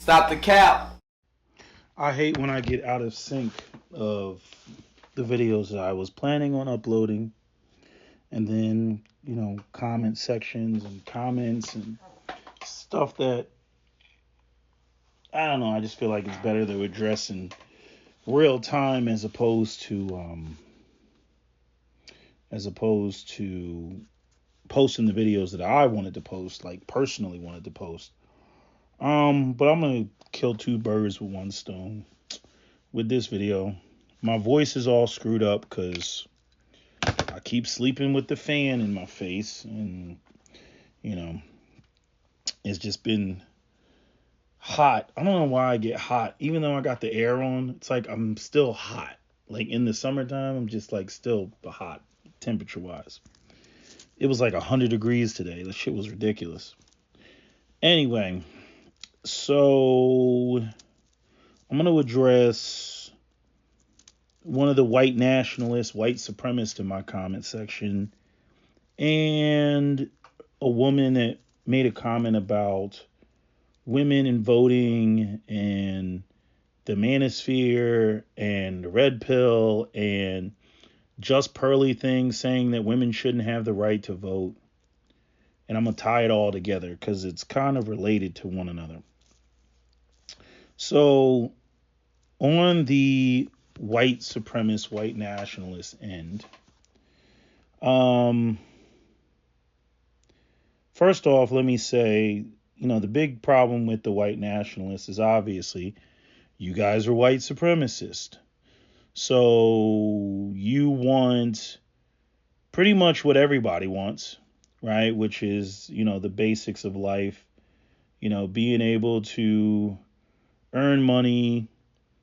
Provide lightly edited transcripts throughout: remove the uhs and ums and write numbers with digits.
Stop the cap. I hate when I get out of sync of the videos that I was planning on uploading, and then, comment sections and comments and stuff that I don't know. I just feel like it's better to address in real time as opposed to posting the videos that I wanted to post, like personally wanted to post. But I'm gonna kill two birds with one stone with this video. My voice is all screwed up because I keep sleeping with the fan in my face, and you know, it's just been hot. I don't know why I get hot, even though I got the air on. It's like I'm still hot. Like in the summertime, I'm just like still hot, temperature wise. It was like 100 degrees today. The shit was ridiculous. Anyway, so I'm going to address one of the white nationalists, white supremacists in my comment section, and a woman that made a comment about women in voting and the manosphere and the red pill and just Pearly things saying that women shouldn't have the right to vote. And I'm going to tie it all together because it's kind of related to one another. So, on the white supremacist, white nationalist end, first off, let me say, the big problem with the white nationalists is obviously you guys are white supremacists. So you want pretty much what everybody wants, right? Which is, the basics of life, being able to earn money,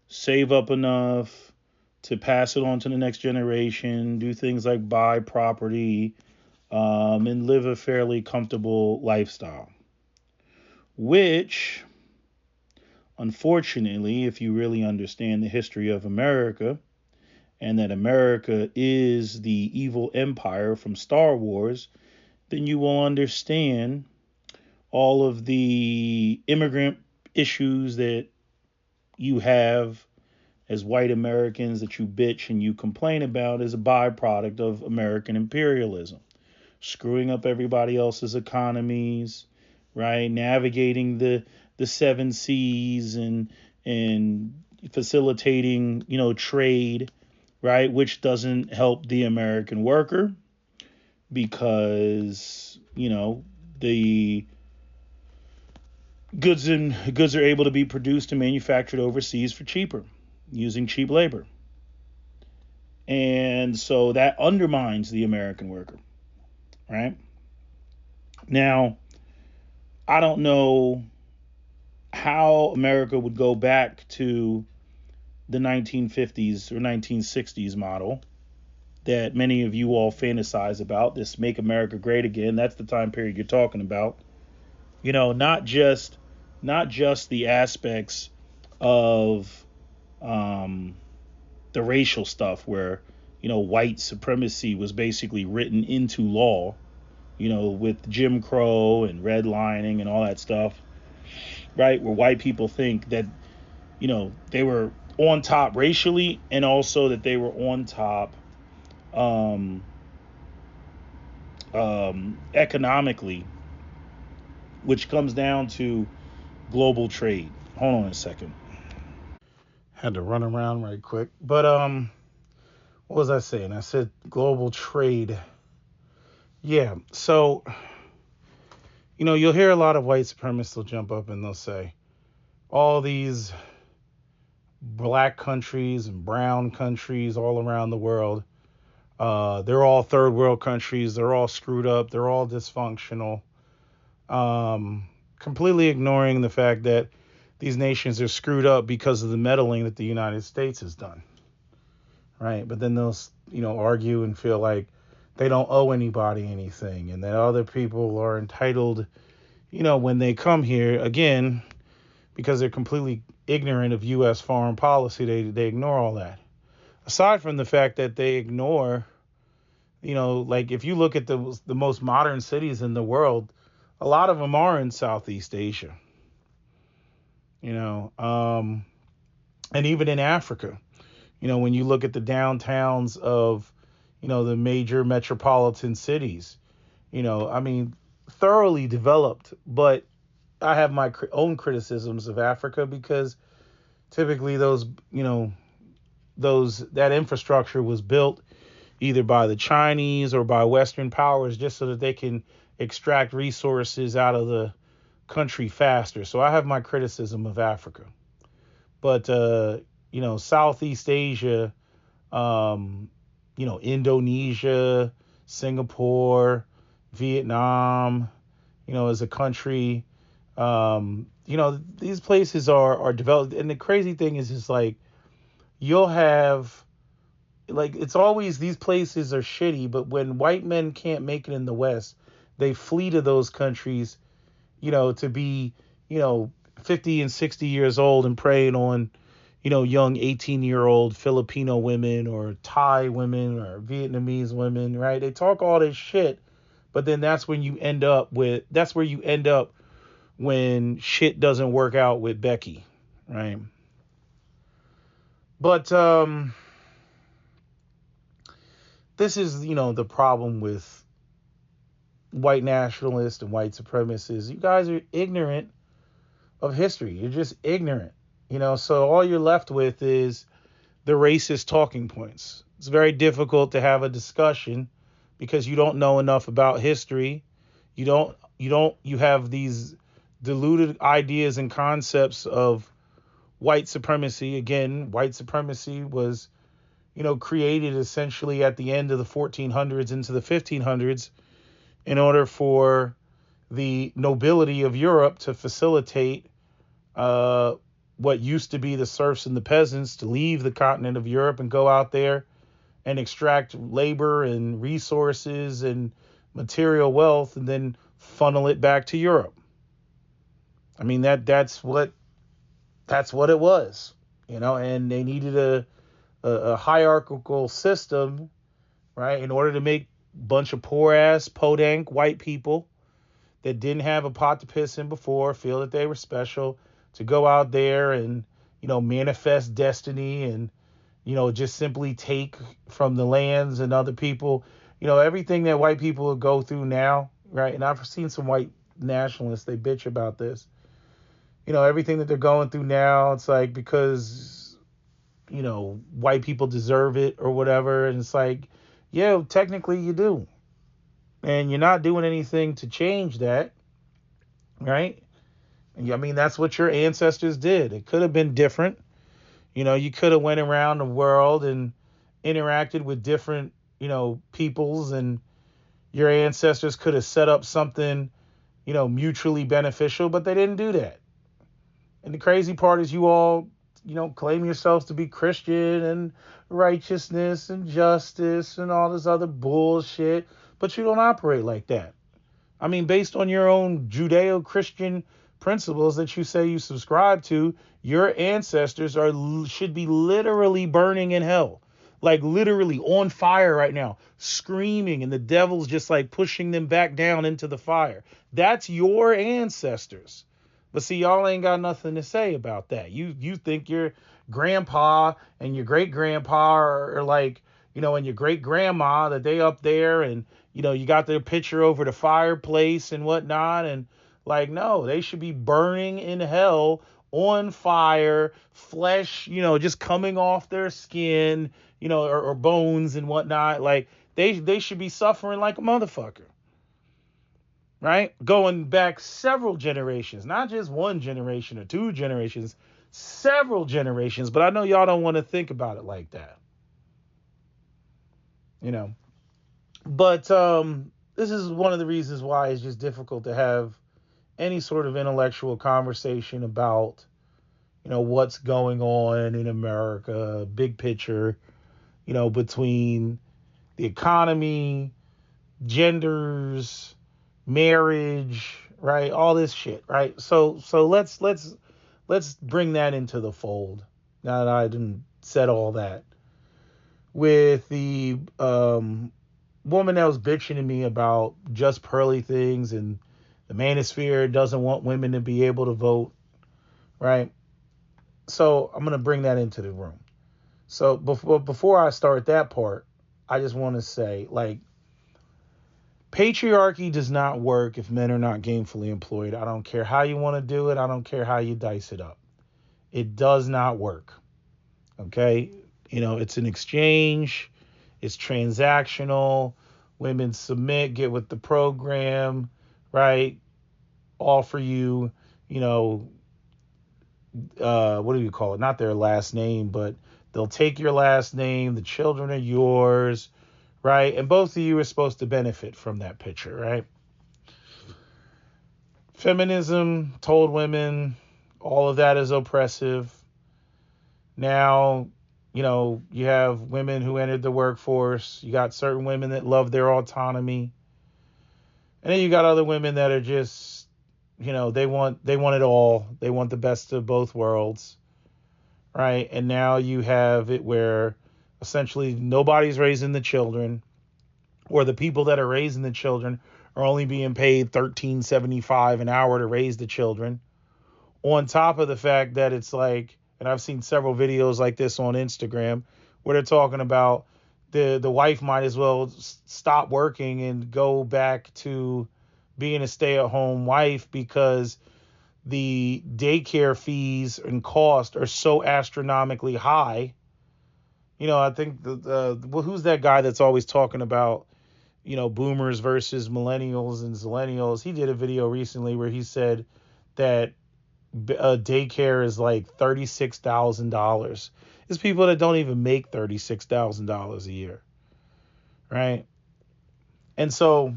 save up enough to pass it on to the next generation, do things like buy property, and live a fairly comfortable lifestyle. Which, unfortunately, if you really understand the history of America, and that America is the evil empire from Star Wars, then you will understand all of the immigrant issues that you have as white Americans that you bitch and you complain about as a byproduct of American imperialism, screwing up everybody else's economies, right? Navigating the seven seas and facilitating, trade, right? Which doesn't help the American worker because, the goods are able to be produced and manufactured overseas for cheaper using cheap labor. And so that undermines the American worker, right? Now, I don't know how America would go back to the 1950s or 1960s model that many of you all fantasize about, this make America great again. That's the time period you're talking about. Not just the aspects of the racial stuff where white supremacy was basically written into law, with Jim Crow and redlining and all that stuff, right? Where white people think that they were on top racially and also that they were on top um, economically, which comes down to global trade. Hold on a second. Had to run around right quick. But what was I saying? I said global trade. Yeah. So, you'll hear a lot of white supremacists will jump up and they'll say all these black countries and brown countries all around the world, they're all third world countries. They're all screwed up. They're all dysfunctional. Completely ignoring the fact that these nations are screwed up because of the meddling that the United States has done, right? But then they'll, argue and feel like they don't owe anybody anything and that other people are entitled, when they come here, again, because they're completely ignorant of U.S. foreign policy, they ignore all that. Aside from the fact that they ignore, like if you look at the most modern cities in the world, a lot of them are in Southeast Asia. you know. And even in Africa, when you look at the downtowns of, the major metropolitan cities, I mean, thoroughly developed, but I have my own criticisms of Africa because typically that infrastructure was built either by the Chinese or by Western powers just so that they can extract resources out of the country faster. So I have my criticism of Africa. But Southeast Asia, Indonesia, Singapore, Vietnam, as a country, these places are developed. And the crazy thing is like you'll have like it's always these places are shitty, but when white men can't make it in the West, they flee to those countries, to be, 50 and 60 years old and preying on, young 18-year-old Filipino women or Thai women or Vietnamese women, right? They talk all this shit, but then that's where you end up when shit doesn't work out with Becky, right? But this is, the problem with white nationalists and white supremacists. You guys are ignorant of history. You're just ignorant, so all you're left with is the racist talking points. It's very difficult to have a discussion because you don't know enough about history. You have these diluted ideas and concepts of white supremacy. Again, white supremacy was, created essentially at the end of the 1400s into the 1500s in order for the nobility of Europe to facilitate what used to be the serfs and the peasants to leave the continent of Europe and go out there and extract labor and resources and material wealth and then funnel it back to Europe. I mean, that's what it was, and they needed a hierarchical system, right, in order to make a bunch of poor ass podunk white people that didn't have a pot to piss in before feel that they were special to go out there and, manifest destiny and, just simply take from the lands and other people, everything that white people go through now, right? And I've seen some white nationalists, they bitch about this. Everything that they're going through now, it's like because, white people deserve it or whatever. And it's like, yeah, technically you do. And you're not doing anything to change that, right? I mean, that's what your ancestors did. It could have been different. You could have went around the world and interacted with different, peoples, and your ancestors could have set up something, mutually beneficial, but they didn't do that. And the crazy part is you all, claim yourselves to be Christian and righteousness and justice and all this other bullshit, but you don't operate like that. I mean, based on your own Judeo-Christian principles that you say you subscribe to, your ancestors should be literally burning in hell. Like literally on fire right now, screaming, and the devil's just like pushing them back down into the fire. That's your ancestors. But see, y'all ain't got nothing to say about that. You think your grandpa and your great grandpa are like, and your great grandma that they up there and, you got their picture over the fireplace and whatnot. And like, no, they should be burning in hell on fire, flesh, just coming off their skin, or bones and whatnot. Like they should be suffering like a motherfucker. Right? Going back several generations, not just one generation or two generations, several generations. But I know y'all don't want to think about it like that. But this is one of the reasons why it's just difficult to have any sort of intellectual conversation about, what's going on in America, big picture, between the economy, genders, marriage, right? All this shit, right? So let's bring that into the fold. Now that I didn't said all that, with the woman that was bitching to me about just pearly things and the manosphere doesn't want women to be able to vote, right? So I'm going to bring that into the room. So before I start that part, I just want to say, like, patriarchy does not work if men are not gainfully employed. I don't care how you want to do it. I don't care how you dice it up. It does not work. Okay? It's an exchange. It's transactional. Women submit, get with the program, right? Offer you, you know, what do you call it? Not their last name, but they'll take your last name. The children are yours, right? And both of you are supposed to benefit from that picture, right? Feminism told women all of that is oppressive. Now, you have women who entered the workforce. You got certain women that love their autonomy. And then you got other women that are just, they want it all. They want the best of both worlds. Right? And now you have it where essentially nobody's raising the children, or the people that are raising the children are only being paid $13.75 an hour to raise the children. On top of the fact that it's like, and I've seen several videos like this on Instagram where they're talking about the wife might as well stop working and go back to being a stay-at-home wife because the daycare fees and cost are so astronomically high. I think who's that guy that's always talking about, boomers versus millennials and zillennials? He did a video recently where he said that daycare is like $36,000. There's people that don't even make $36,000 a year, right? And so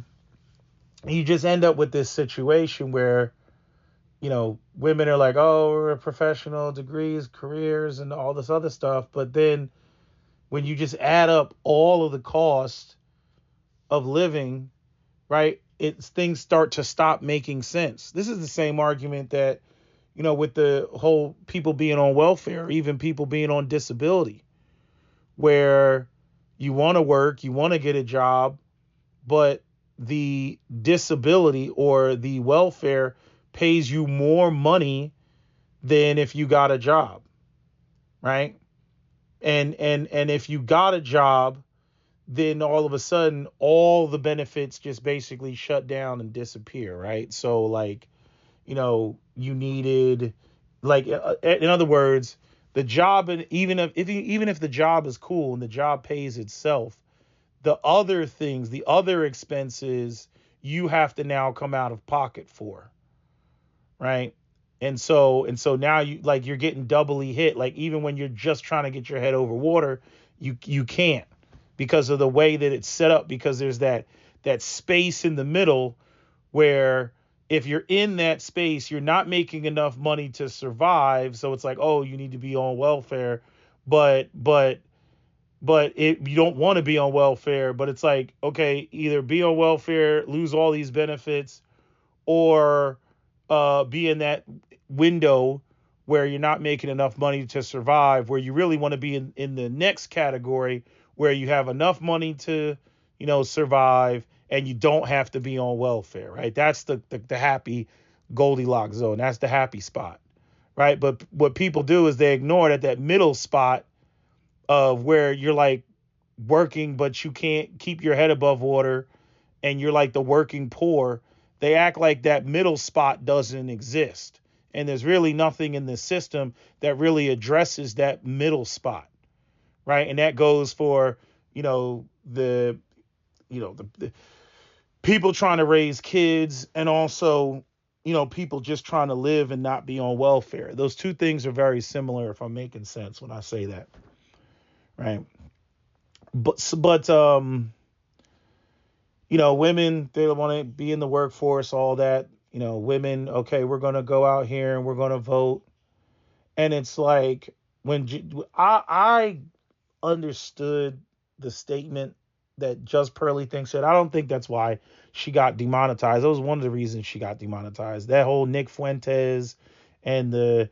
you just end up with this situation where women are like, oh, we're professional degrees, careers, and all this other stuff. But then when you just add up all of the cost of living, right, things start to stop making sense. This is the same argument that, with the whole people being on welfare, even people being on disability, where you want to work, you want to get a job, but the disability or the welfare pays you more money than if you got a job, right? And if you got a job, then all of a sudden all the benefits just basically shut down and disappear, right? So like, you needed, like, in other words, the job, and even if the job is cool and the job pays itself, the other things, the other expenses, you have to now come out of pocket for, right? And so now you're getting doubly hit. Like, even when you're just trying to get your head over water, you can't, because of the way that it's set up, because there's that space in the middle where if you're in that space, you're not making enough money to survive. So it's like, oh, you need to be on welfare, but you don't want to be on welfare. But it's like, okay, either be on welfare, lose all these benefits, or be in that window where you're not making enough money to survive, where you really want to be in the next category where you have enough money to, survive, and you don't have to be on welfare, right? That's the happy Goldilocks zone. That's the happy spot, right? But what people do is they ignore that middle spot of where you're like working, but you can't keep your head above water, and you're like the working poor. They act like that middle spot doesn't exist. And there's really nothing in the system that really addresses that middle spot, right? And that goes for, the people trying to raise kids, and also, people just trying to live and not be on welfare. Those two things are very similar, if I'm making sense when I say that, right? But women, they want to be in the workforce, all that. Women, okay, we're going to go out here and we're going to vote. And it's like, I understood the statement that Just Pearly thinks said. I don't think that's why she got demonetized. That was one of the reasons she got demonetized. That whole Nick Fuentes and the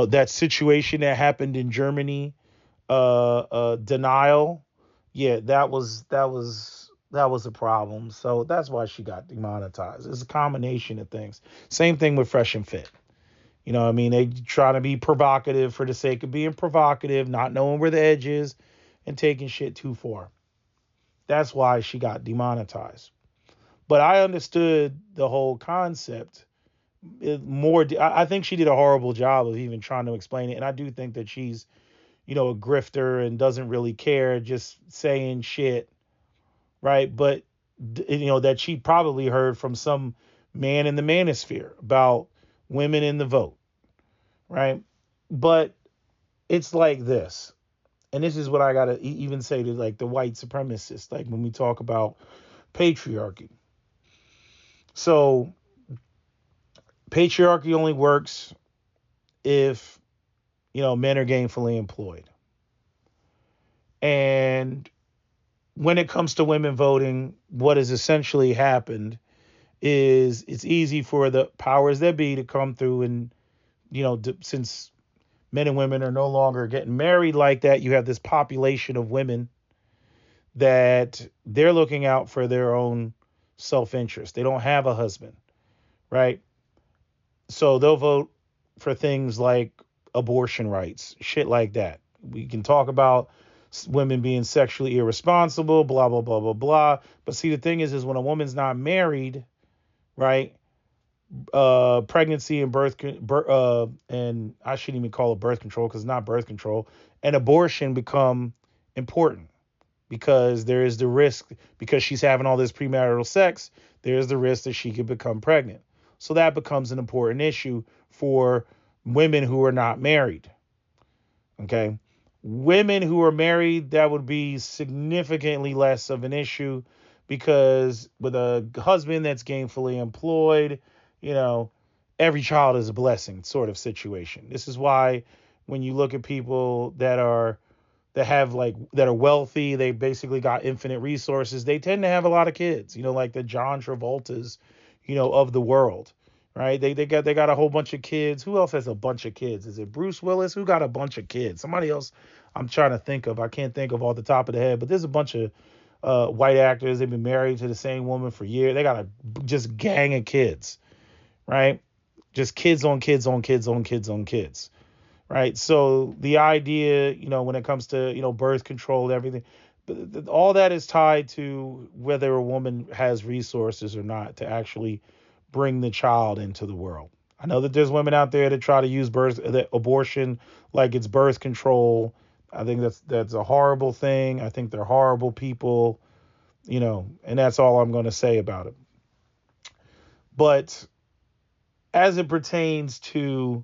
that situation that happened in Germany, denial. Yeah, that was That was a problem. So that's why she got demonetized. It's a combination of things. Same thing with Fresh and Fit. You know what I mean? They try to be provocative for the sake of being provocative, not knowing where the edge is, and taking shit too far. That's why she got demonetized. But I understood the whole concept more. I think she did a horrible job of even trying to explain it. And I do think that she's, a grifter and doesn't really care, just saying shit, right? But, that she probably heard from some man in the manosphere about women in the vote, right? But it's like this. And this is what I gotta even say to like the white supremacists, like when we talk about patriarchy. So patriarchy only works if men are gainfully employed. And when it comes to women voting, what has essentially happened is it's easy for the powers that be to come through and since men and women are no longer getting married like that, you have this population of women that they're looking out for their own self-interest. They don't have a husband, right? So they'll vote for things like abortion rights, shit like that. We can talk about women being sexually irresponsible, blah blah blah blah blah. But see, the thing is when a woman's not married, right? Pregnancy and and I shouldn't even call it birth control because it's not birth control, and abortion become important because there is the risk because she's having all this premarital sex. There's the risk that she could become pregnant. So that becomes an important issue for women who are not married. Okay. Women who are married, that would be significantly less of an issue because with a husband that's gainfully employed, you know, every child is a blessing sort of situation. This is why when you look at people that are wealthy, they basically got infinite resources, they tend to have a lot of kids, like the John Travoltas, of the world. Right? They got a whole bunch of kids. Who else has a bunch of kids? Is it Bruce Willis? Who got a bunch of kids? Somebody else I'm trying to think of. I can't think of off the top of the head, but there's a bunch of white actors. They've been married to the same woman for years. They got a just gang of kids, right? Just kids on kids on kids on kids on kids, right? So the idea, when it comes to, birth control, everything, all that is tied to whether a woman has resources or not to actually bring the child into the world. I know that there's women out there that try to use abortion like it's birth control. I think that's a horrible thing. I think they're horrible people, and that's all I'm going to say about it. But as it pertains to,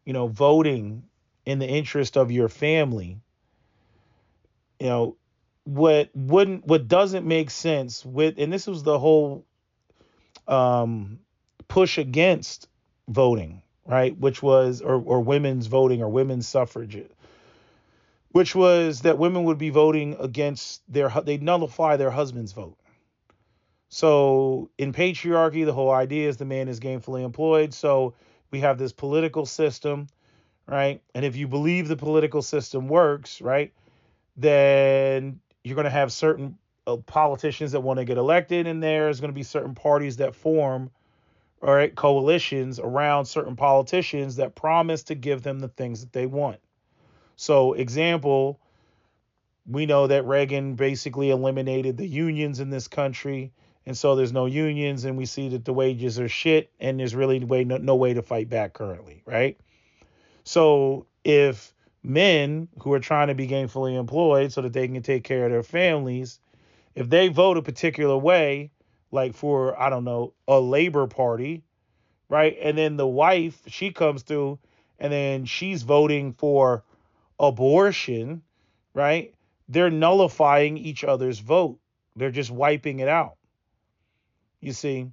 voting in the interest of your family, you know, what doesn't make sense with, and this was the whole push against voting, right? Which was, or women's voting or women's suffrage, which was that women would be voting against they'd nullify their husband's vote. So in patriarchy, the whole idea is the man is gainfully employed. So we have this political system, right? And if you believe the political system works, right, then you're going to have certain politicians that want to get elected, and there's going to be certain parties that form, all right, coalitions around certain politicians that promise to give them the things that they want. So, example, we know that Reagan basically eliminated the unions in this country, and so there's no unions, and we see that the wages are shit, and there's really no way to fight back currently, right? So if men who are trying to be gainfully employed so that they can take care of their families, if they vote a particular way, like for, I don't know, a Labor Party, right? And then the wife, she comes through and then she's voting for abortion, right? They're nullifying each other's vote. They're just wiping it out. You see,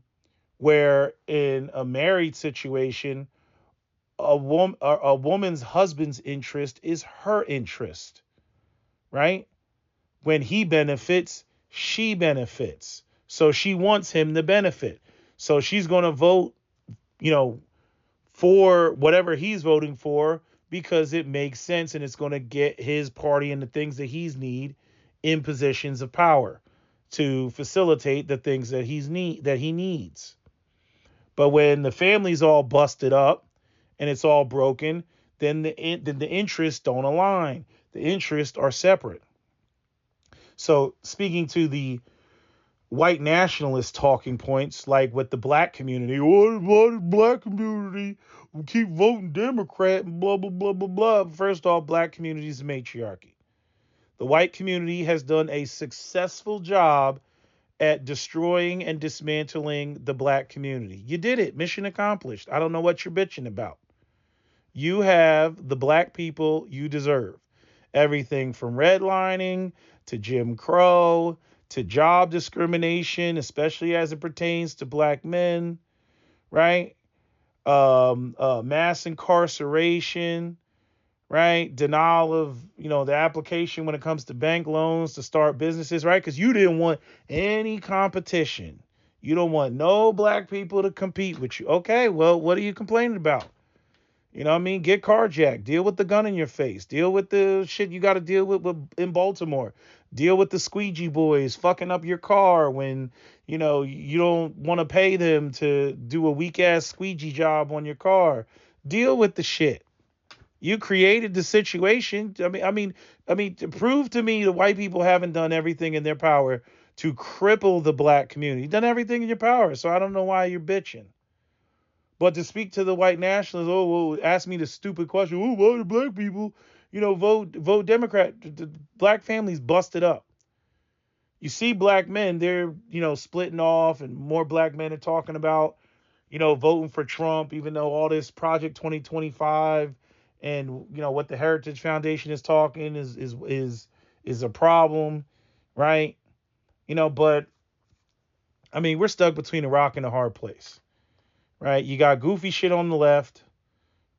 where in a married situation, a woman's husband's interest is her interest, right? When he benefits, she benefits. So she wants him to benefit. So she's going to vote, you know, for whatever he's voting for because it makes sense and it's going to get his party and the things that he's need in positions of power to facilitate the things that he needs. But when the family's all busted up and it's all broken, then the interests don't align. The interests are separate. So speaking to the white nationalist talking points, like with the black community, what is black community? We keep voting Democrat and blah blah blah blah blah. First off, black community is a matriarchy. The white community has done a successful job at destroying and dismantling the black community. You did it. Mission accomplished. I don't know what you're bitching about. You have the black people you deserve. Everything from redlining to Jim Crow to job discrimination, especially as it pertains to black men, right? Mass incarceration, right? Denial of, the application when it comes to bank loans to start businesses, right? Because you didn't want any competition. You don't want no black people to compete with you. Okay, well, what are you complaining about? You know what I mean? Get carjacked. Deal with the gun in your face. Deal with the shit you got to deal with in Baltimore. Deal with the squeegee boys fucking up your car when, you don't want to pay them to do a weak ass squeegee job on your car. Deal with the shit. You created the situation. I mean, to prove to me the white people haven't done everything in their power to cripple the black community. You've done everything in your power, so I don't know why you're bitching. But to speak to the white nationalists, ask me the stupid question. Oh, why do black people, vote Democrat? The black families busted up. You see black men, they're, splitting off, and more black men are talking about, voting for Trump, even though all this Project 2025 and, what the Heritage Foundation is talking is a problem, right? But I mean, we're stuck between a rock and a hard place. Right? You got goofy shit on the left,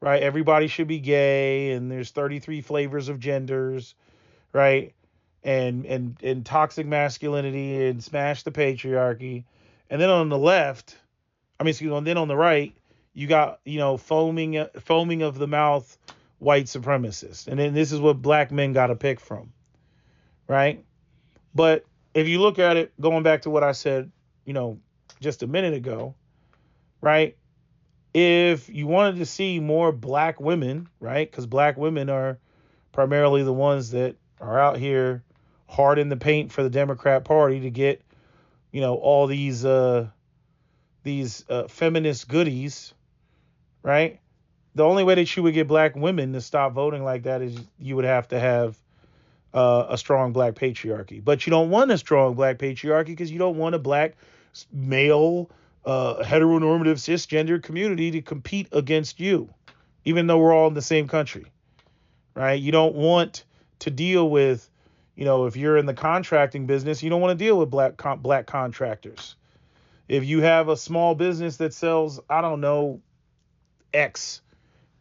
right? Everybody should be gay, and there's 33 flavors of genders, right? And toxic masculinity and smash the patriarchy. And then on the left, and then on the right, you got, foaming of the mouth white supremacists. And then this is what black men got to pick from, right? But if you look at it, going back to what I said, just a minute ago, right? If you wanted to see more black women, right? Because black women are primarily the ones that are out here hard in the paint for the Democrat Party to get, all these feminist goodies, right? The only way that you would get black women to stop voting like that is you would have to have a strong black patriarchy. But you don't want a strong black patriarchy because you don't want a black male heteronormative cisgender community to compete against you, even though we're all in the same country, right? You don't want to deal with, if you're in the contracting business, you don't want to deal with black contractors. If you have a small business that sells, I don't know, X,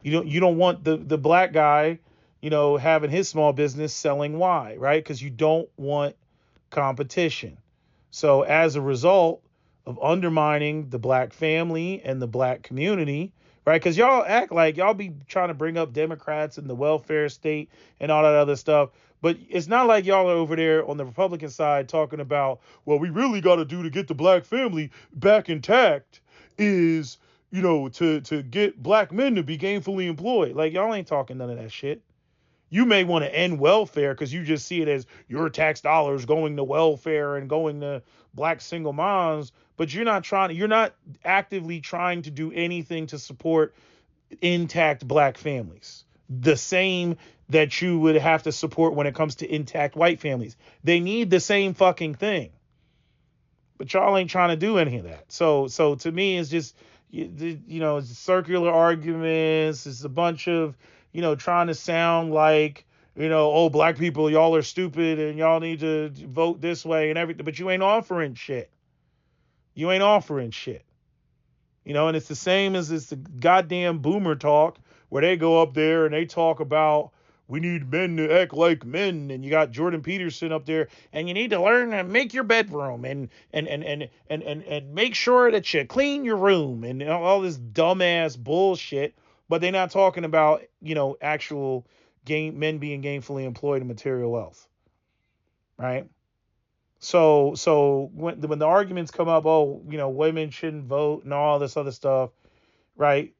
you don't want the black guy, having his small business selling Y, right? Because you don't want competition. So as a result of undermining the black family and the black community, right? Because y'all act like y'all be trying to bring up Democrats and the welfare state and all that other stuff. But it's not like y'all are over there on the Republican side talking about, well, we really got to do to get the black family back intact is, to get black men to be gainfully employed. Like, y'all ain't talking none of that shit. You may want to end welfare because you just see it as your tax dollars going to welfare and going to black single moms, but you're not actively trying to do anything to support intact black families. The same that you would have to support when it comes to intact white families. They need the same fucking thing. But y'all ain't trying to do any of that. So to me, it's just, it's circular arguments. It's a bunch of, trying to sound like, black people, y'all are stupid and y'all need to vote this way and everything. But you ain't offering shit. You ain't offering shit. And it's the same as it's the goddamn boomer talk where they go up there and they talk about we need men to act like men, and you got Jordan Peterson up there, and you need to learn to make your bedroom and make sure that you clean your room and all this dumbass bullshit. But they're not talking about, actual men being gainfully employed in material wealth, right? So when the arguments come up, oh, women shouldn't vote and all this other stuff, right?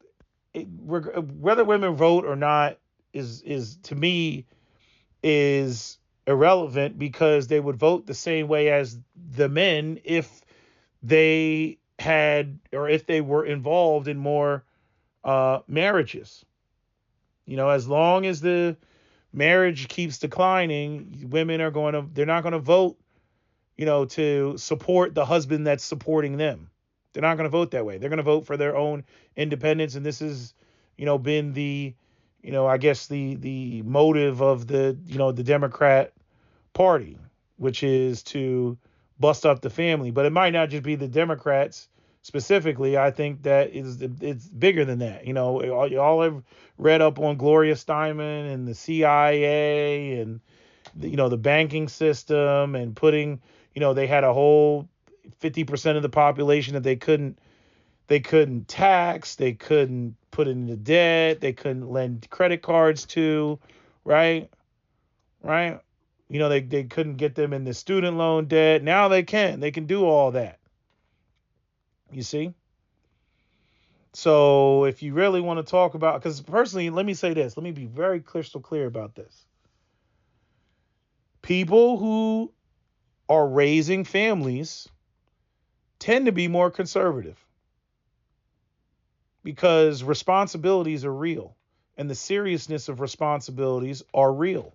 Whether women vote or not is to me is irrelevant, because they would vote the same way as the men if they had, or if they were involved in more marriages. As long as the marriage keeps declining, women are they're not going to vote, to support the husband that's supporting them. They're not going to vote that way. They're going to vote for their own independence. And this has, been the, I guess the motive of the Democrat Party, which is to bust up the family. But it might not just be the Democrats specifically. I think that it's bigger than that. Y'all have read up on Gloria Steinem and the CIA and the banking system, and putting, they had a whole 50% of the population that they couldn't tax, they couldn't put into debt, they couldn't lend credit cards to, right? Right? They couldn't get them in the student loan debt. Now they can. They can do all that. You see? So if you really want to talk about, because personally, let me say this. Let me be very crystal clear about this. People who are raising families tend to be more conservative, because responsibilities are real, and the seriousness of responsibilities are real.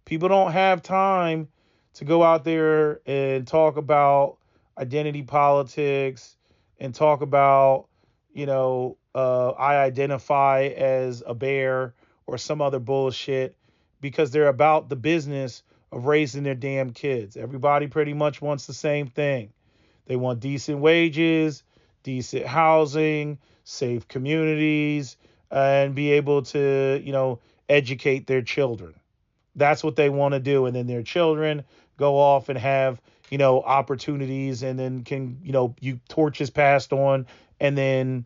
People don't have time to go out there and talk about identity politics and talk about, I identify as a bear or some other bullshit, because they're about the business of raising their damn kids. Everybody pretty much wants the same thing. They want decent wages, decent housing, safe communities, and be able to, educate their children. That's what they want to do. And then their children go off and have, opportunities, and then can, you torches passed on, and then,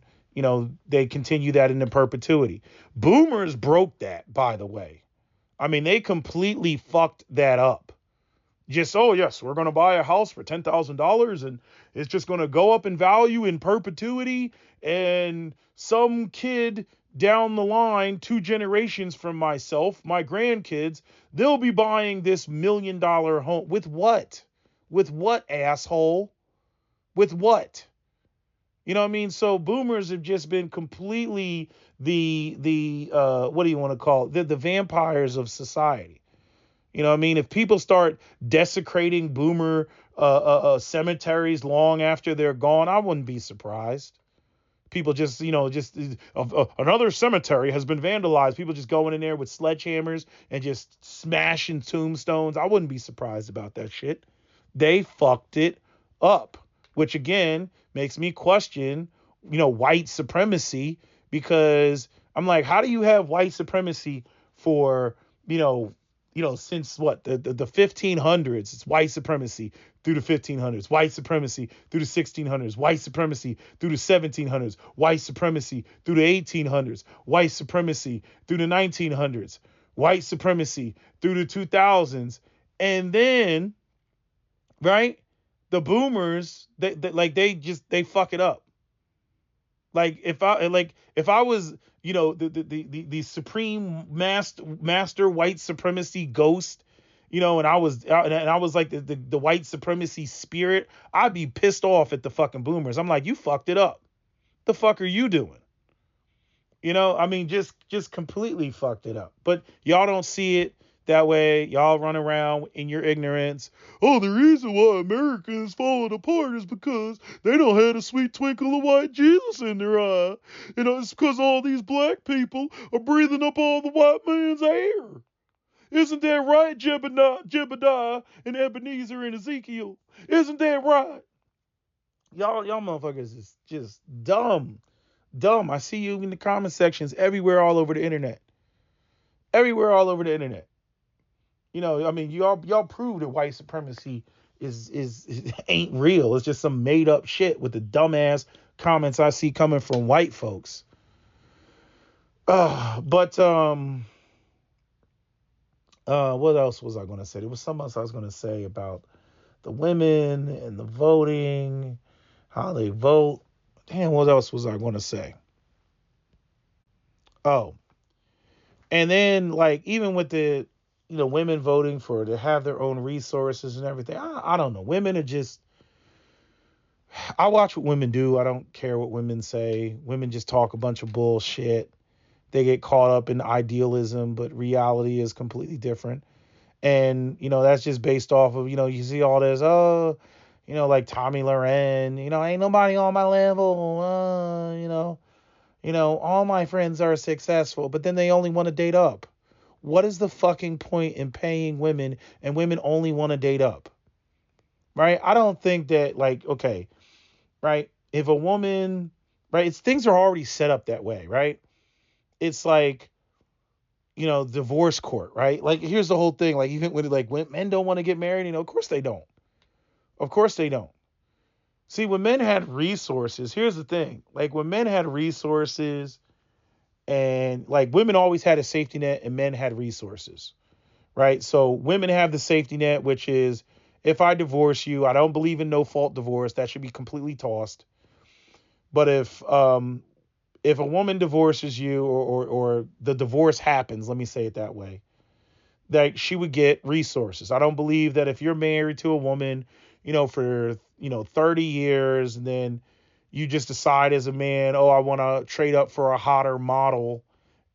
they continue that into perpetuity. Boomers broke that, by the way. I mean, they completely fucked that up. Just, oh, yes, we're going to buy a house for $10,000 and it's just going to go up in value in perpetuity. And some kid down the line, 2 generations from myself, my grandkids, they'll be buying this $1 million home. With what? With what, asshole? With what? You know what I mean? So boomers have just been completely the what do you want to call it? The vampires of society. You know what I mean? If people start desecrating boomer cemeteries long after they're gone, I wouldn't be surprised. People just, another cemetery has been vandalized. People just going in there with sledgehammers and just smashing tombstones. I wouldn't be surprised about that shit. They fucked it up, which again makes me question, white supremacy, because I'm like, how do you have white supremacy for, since what, the 1500s? It's white supremacy through the 1500s, white supremacy through the 1600s, white supremacy through the 1700s, white supremacy through the 1800s, white supremacy through the 1900s, white supremacy through the 2000s, and then, right, the boomers, they fuck it up. Like if I was, the supreme master white supremacy ghost, and I was like the white supremacy spirit, I'd be pissed off at the fucking boomers. I'm like, you fucked it up. The fuck are you doing? I mean, just completely fucked it up. But y'all don't see it that way. Y'all run around in your ignorance. Oh, the reason why America is falling apart is because they don't have a sweet twinkle of white Jesus in their eye. It's because all these black people are breathing up all the white man's air. Isn't that right, Jebediah and Ebenezer and Ezekiel? Isn't that right? Y'all motherfuckers is just dumb. Dumb. I see you in the comment sections everywhere all over the internet. Everywhere all over the internet. I mean, y'all prove that white supremacy is ain't real. It's just some made up shit with the dumbass comments I see coming from white folks. But what else was I going to say? There was something else I was going to say about the women and the voting, how they vote. Damn, what else was I going to say? Oh, and then like even with the women voting for to have their own resources and everything. I don't know. Women are just. I watch what women do. I don't care what women say. Women just talk a bunch of bullshit. They get caught up in idealism, but reality is completely different. And that's just based off of you see all this like Tommy Loren, ain't nobody on my level, all my friends are successful, but then they only want to date up. What is the fucking point in paying women and women only want to date up? Right? I don't think that, like, okay, right? If a woman, right, things are already set up that way, right? It's like, divorce court, right? Like, here's the whole thing. Like, even when men don't want to get married, of course they don't. Of course they don't. See, when men had resources, here's the thing. Like, when men had resources and like women always had a safety net and men had resources, right? So women have the safety net, which is if I divorce you, I don't believe in no fault divorce. That should be completely tossed. But if a woman divorces you or the divorce happens, let me say it that way, that she would get resources. I don't believe that if you're married to a woman, for 30 years and then you just decide as a man, oh, I want to trade up for a hotter model,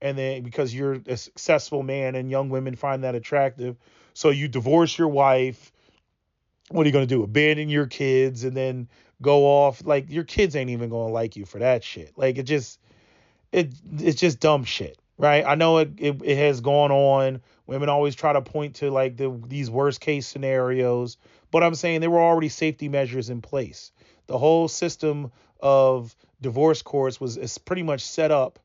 and then because you're a successful man and young women find that attractive, so you divorce your wife. What are you going to do? Abandon your kids and then go off? Like, your kids ain't even going to like you for that shit. Like, it's just dumb shit, right? I know it has gone on. Women always try to point to like these worst case scenarios, but I'm saying there were already safety measures in place. The whole system of divorce courts is pretty much set up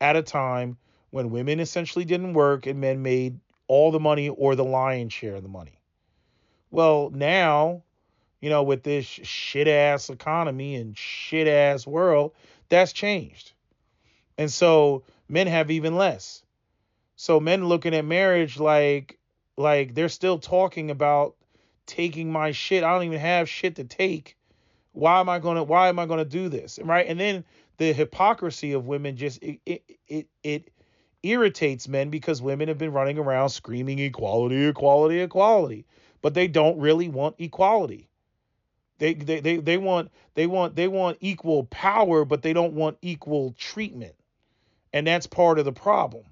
at a time when women essentially didn't work and men made all the money or the lion's share of the money. Well, now, with this shit ass economy and shit ass world, that's changed. And so men have even less. So men looking at marriage like they're still talking about taking my shit. I don't even have shit to take. Why am I gonna do this? Right? And then the hypocrisy of women just it irritates men because women have been running around screaming equality, equality, equality, but they don't really want equality. They want equal power, but they don't want equal treatment. And that's part of the problem.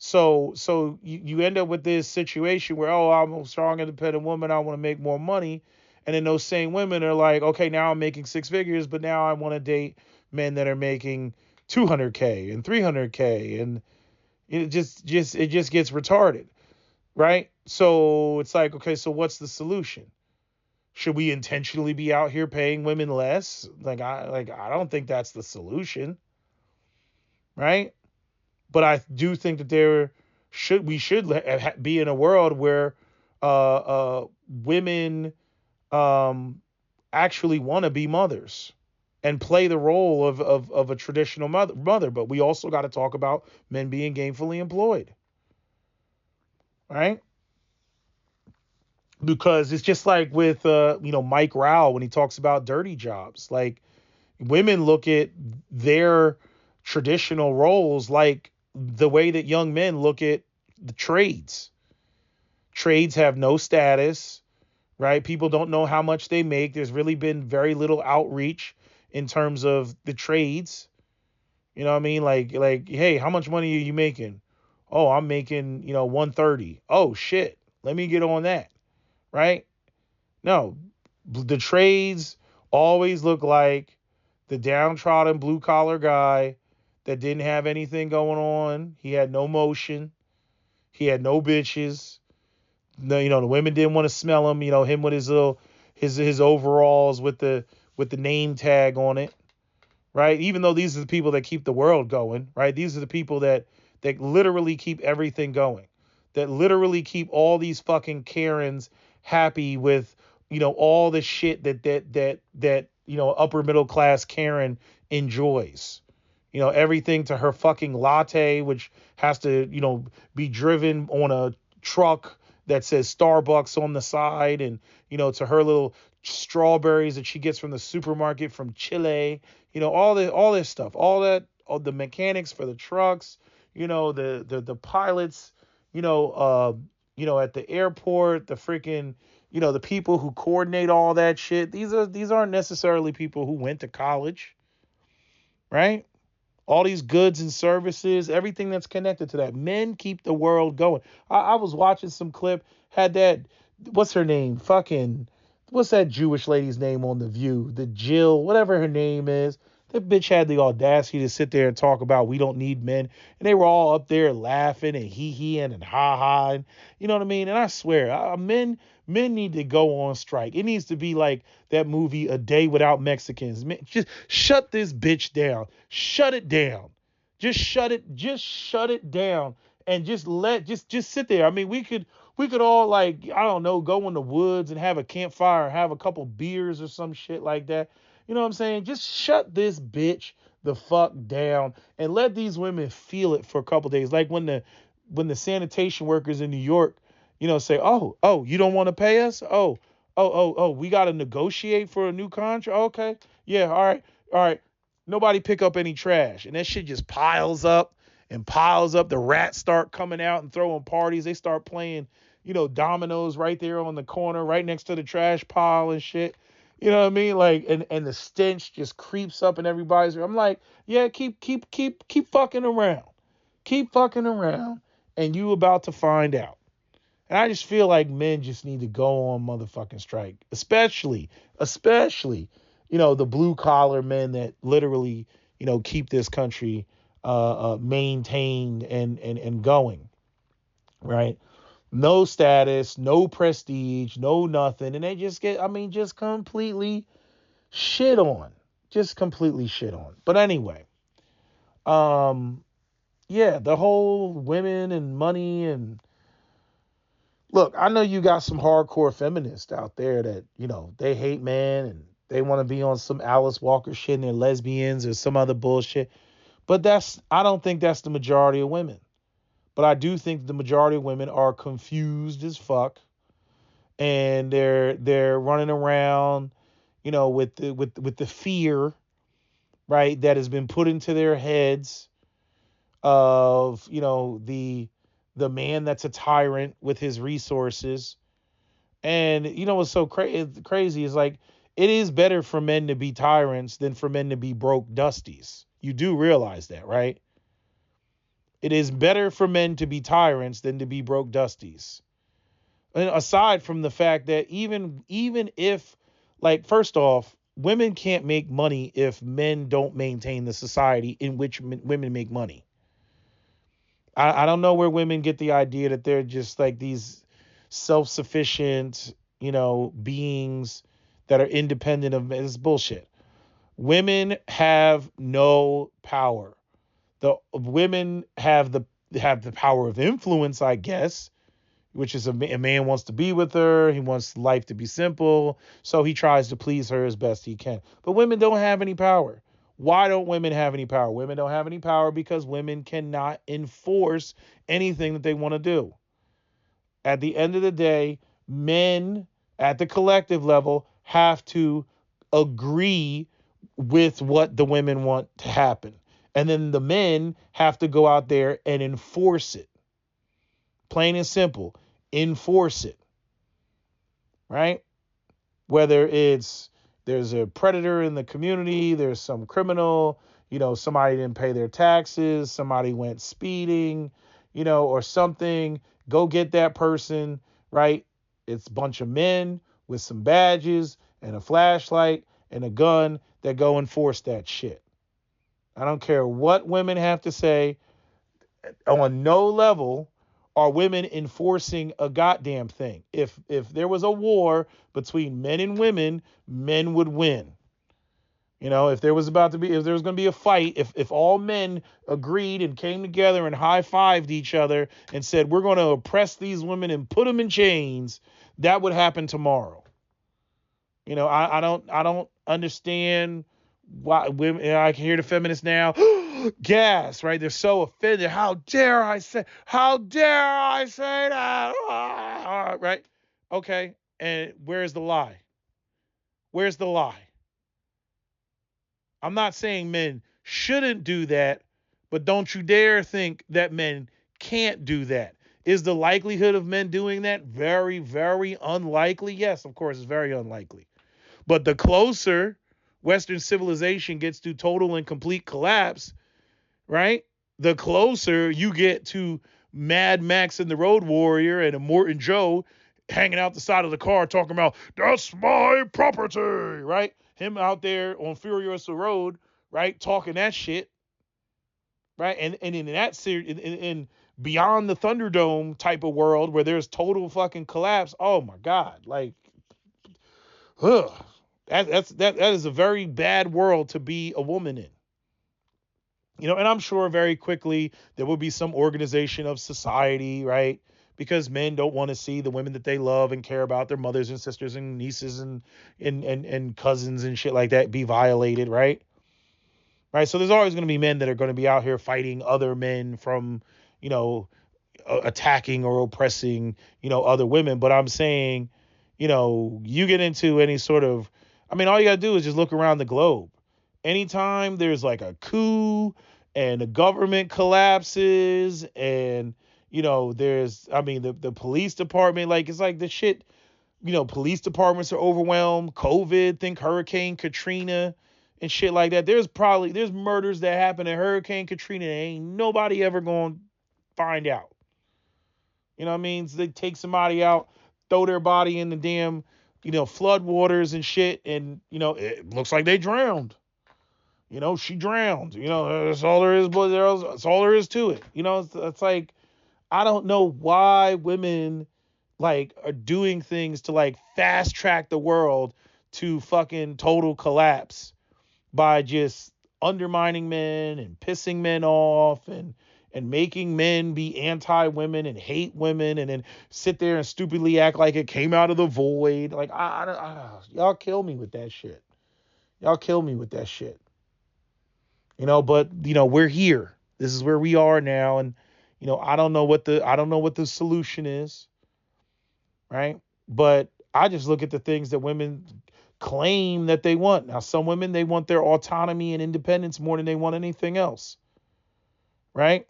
So you end up with this situation where, oh, I'm a strong, independent woman. I want to make more money. And then those same women are like, okay, now I'm making six figures, but now I want to date men that are making 200K and 300K. And it just gets retarded. Right. So it's like, okay, so what's the solution? Should we intentionally be out here paying women less? I don't think that's the solution. Right. But I do think that we should be in a world where women actually want to be mothers and play the role of a traditional mother. But we also got to talk about men being gainfully employed, right? Because it's just like with Mike Rao when he talks about dirty jobs. Like, women look at their traditional roles like the way that young men look at the trades. Trades have no status, right? People don't know how much they make. There's really been very little outreach in terms of the trades. You know what I mean? Like, hey, how much money are you making? Oh, I'm making, 130. Oh shit. Let me get on that. Right? No. The trades always look like the downtrodden blue collar guy that didn't have anything going on. He had no motion. He had no bitches. No, the women didn't want to smell him. Him with his little his overalls with the name tag on it, right? Even though these are the people that keep the world going, right? These are the people that literally keep everything going, that literally keep all these fucking Karens happy with all the shit that upper middle class Karen enjoys. Everything to her fucking latte, which has to be driven on a truck that says Starbucks on the side, and to her little strawberries that she gets from the supermarket from Chile, all this stuff, all the mechanics for the trucks, the pilots, at the airport, the freaking, the people who coordinate all that shit. These aren't necessarily people who went to college, right? All these goods and services, everything that's connected to that. Men keep the world going. I was watching some clip, had that, what's her name? What's that Jewish lady's name on The View? The Jill, whatever her name is. That bitch had the audacity to sit there and talk about we don't need men. And they were all up there laughing and hee-heeing and ha-ha. And you know what I mean? And I swear, men need to go on strike. It needs to be like that movie, A Day Without Mexicans. Man, just shut this bitch down. Shut it down. Just shut it down. And just sit there. I mean, we could all, like, I don't know, go in the woods and have a campfire and have a couple beers or some shit like that. You know what I'm saying? Just shut this bitch the fuck down and let these women feel it for a couple days. Like when the sanitation workers in New York, say, oh, you don't want to pay us? Oh, we got to negotiate for a new contract. Okay. Yeah. All right. Nobody pick up any trash. And that shit just piles up and piles up. The rats start coming out and throwing parties. They start playing, dominoes right there on the corner, right next to the trash pile and shit. You know what I mean? Like, and the stench just creeps up in everybody's room. I'm like, yeah, keep fucking around. Keep fucking around, and you about to find out. And I just feel like men just need to go on motherfucking strike, especially, the blue collar men that literally, keep this country maintained and going, right? No status, no prestige, no nothing. And they just just completely shit on. Just completely shit on. But anyway, yeah, the whole women and money and look, I know you got some hardcore feminists out there that, they hate men and they want to be on some Alice Walker shit and they're lesbians or some other bullshit. But I don't think that's the majority of women. But I do think the majority of women are confused as fuck, and they're running around, with the fear, right, that has been put into their heads of, the man that's a tyrant with his resources. And what's so crazy is, like, it is better for men to be tyrants than for men to be broke dusties. You do realize that, right? It is better for men to be tyrants than to be broke dusties. And aside from the fact that even if, like, first off, women can't make money if men don't maintain the society in which women make money. I don't know where women get the idea that they're just like these self-sufficient, beings that are independent of men. It's bullshit. Women have no power. The women have the power of influence, I guess, which is a man wants to be with her. He wants life to be simple. So he tries to please her as best he can. But women don't have any power. Why don't women have any power? Women don't have any power because women cannot enforce anything that they want to do. At the end of the day, men at the collective level have to agree with what the women want to happen. And then the men have to go out there and enforce it. Plain and simple. Enforce it. Right? Whether it's there's a predator in the community, there's some criminal, somebody didn't pay their taxes, somebody went speeding, or something. Go get that person, right? It's a bunch of men with some badges and a flashlight and a gun that go enforce that shit. I don't care what women have to say. On no level are women enforcing a goddamn thing. If there was a war between men and women, men would win. If there was going to be a fight, if all men agreed and came together and high-fived each other and said, we're going to oppress these women and put them in chains, that would happen tomorrow. I don't understand why women, I can hear the feminists now gas, right? They're so offended. How dare I say that? Right? Okay. And where's the lie? Where's the lie? I'm not saying men shouldn't do that, but don't you dare think that men can't do that. Is the likelihood of men doing that very, very unlikely? Yes, of course, it's very unlikely. But the closer Western civilization gets to total and complete collapse, right? The closer you get to Mad Max and the Road Warrior and a Morton Joe hanging out the side of the car talking about that's my property, right? Him out there on Furiosa Road, right, talking that shit, right? And in that series, in beyond the Thunderdome type of world where there's total fucking collapse, oh my god, like, ugh, that is a very bad world to be a woman in. And I'm sure very quickly there will be some organization of society, right? Because men don't want to see the women that they love and care about, their mothers and sisters and nieces and cousins and shit like that, be violated, right? Right. So there's always going to be men that are going to be out here fighting other men from, you know, attacking or oppressing, other women. But I'm saying, you get into any sort of, I mean, all you got to do is just look around the globe. Anytime there's like a coup and the government collapses and, there's, I mean, the police department, like, it's like the shit, police departments are overwhelmed. COVID, think Hurricane Katrina and shit like that. There's murders that happen in Hurricane Katrina that ain't nobody ever going to find out. You know what I mean? So they take somebody out, throw their body in the damn, flood waters and shit, and, it looks like they drowned. She drowned. That's all there is, but that's all there is to it. It's like, I don't know why women, like, are doing things to, like, fast track the world to fucking total collapse by just undermining men and pissing men off and making men be anti-women and hate women and then sit there and stupidly act like it came out of the void. Like, y'all kill me with that shit. Y'all kill me with that shit. But we're here. This is where we are now, and I don't know what the solution is, right? But I just look at the things that women claim that they want. Now, some women, they want their autonomy and independence more than they want anything else, right?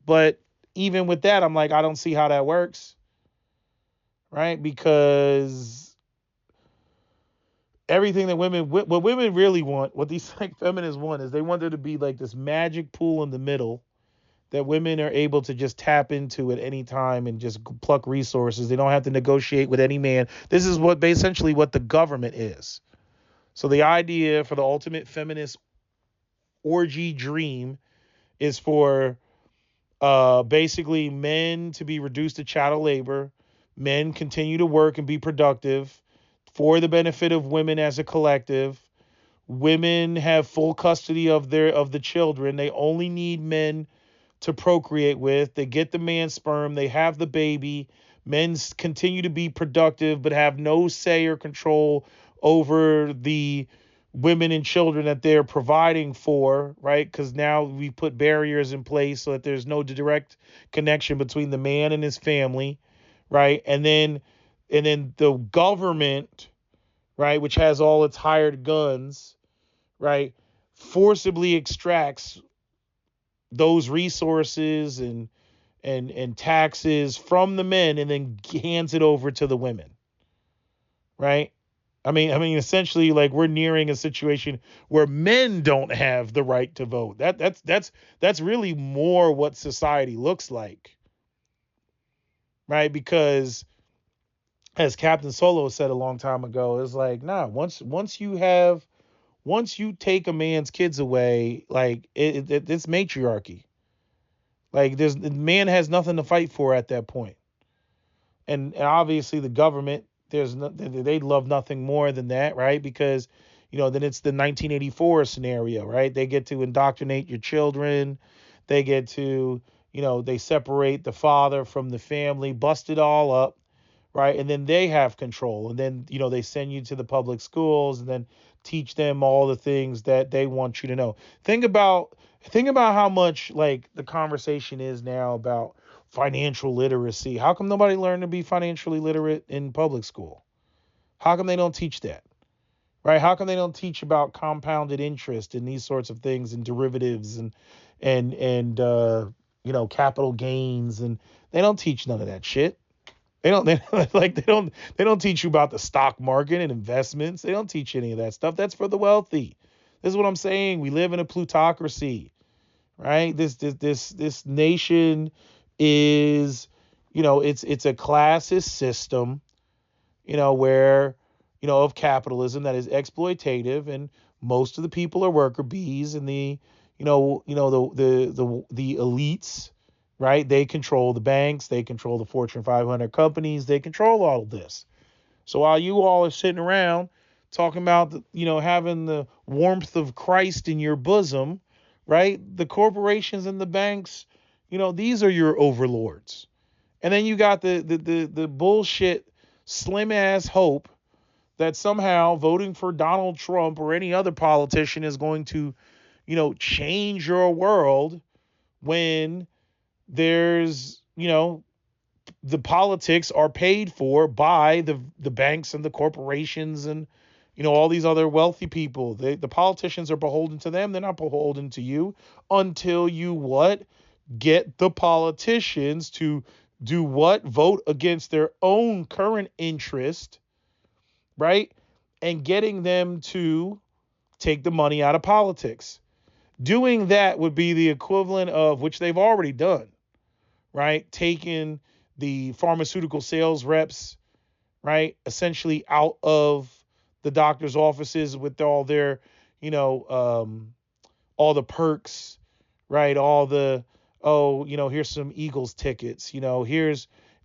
But even with that, I'm like, I don't see how that works, right? Because everything that what women really want, what these like feminists want, is they want there to be like this magic pool in the middle that women are able to just tap into at any time and just pluck resources. They don't have to negotiate with any man. This is essentially what the government is. So the idea for the ultimate feminist orgy dream is for basically men to be reduced to chattel labor, men continue to work and be productive for the benefit of women as a collective. Women have full custody of the children. They only need men to procreate with. They get the man's sperm, they have the baby. Men continue to be productive but have no say or control over the women and children that they're providing for, right? Because now we put barriers in place so that there's no direct connection between the man and his family, right? And then the government, right, which has all its hired guns, right, forcibly extracts those resources and taxes from the men and then hands it over to the women, right? I mean, essentially, like, we're nearing a situation where men don't have the right to vote. That's really more what society looks like, right? Because as Captain Solo said a long time ago, it's like, nah, once you take a man's kids away, like, it's matriarchy. Like, the man has nothing to fight for at that point. And obviously the government, they'd love nothing more than that, right? Because, then it's the 1984 scenario, right? They get to indoctrinate your children. They get to, they separate the father from the family, bust it all up, right? And then they have control. And then, they send you to the public schools and then teach them all the things that they want you to know. Think about how much like the conversation is now about financial literacy. How come nobody learned to be financially literate in public school? How come they don't teach that? Right? How come they don't teach about compounded interest and these sorts of things and derivatives and capital gains, and they don't teach none of that shit. They don't teach you about the stock market and investments. They don't teach any of that stuff. That's for the wealthy. This is what I'm saying. We live in a plutocracy, right? This nation is, it's a classist system, where, of capitalism that is exploitative, and most of the people are worker bees, and the elites, right? They control the banks, they control the Fortune 500 companies, they control all of this. So while you all are sitting around talking about, having the warmth of Christ in your bosom, right? The corporations and the banks, these are your overlords. And then you got the bullshit slim ass hope that somehow voting for Donald Trump or any other politician is going to, change your world, when there's, the politics are paid for by the banks and the corporations and, all these other wealthy people. The politicians are beholden to them. They're not beholden to you until you what? Get the politicians to do what? Vote against their own current interest, right? And getting them to take the money out of politics. Doing that would be the equivalent of, which they've already done, right? Taking the pharmaceutical sales reps, right, essentially out of the doctor's offices with all their, all the perks, right? All the, here's some Eagles tickets,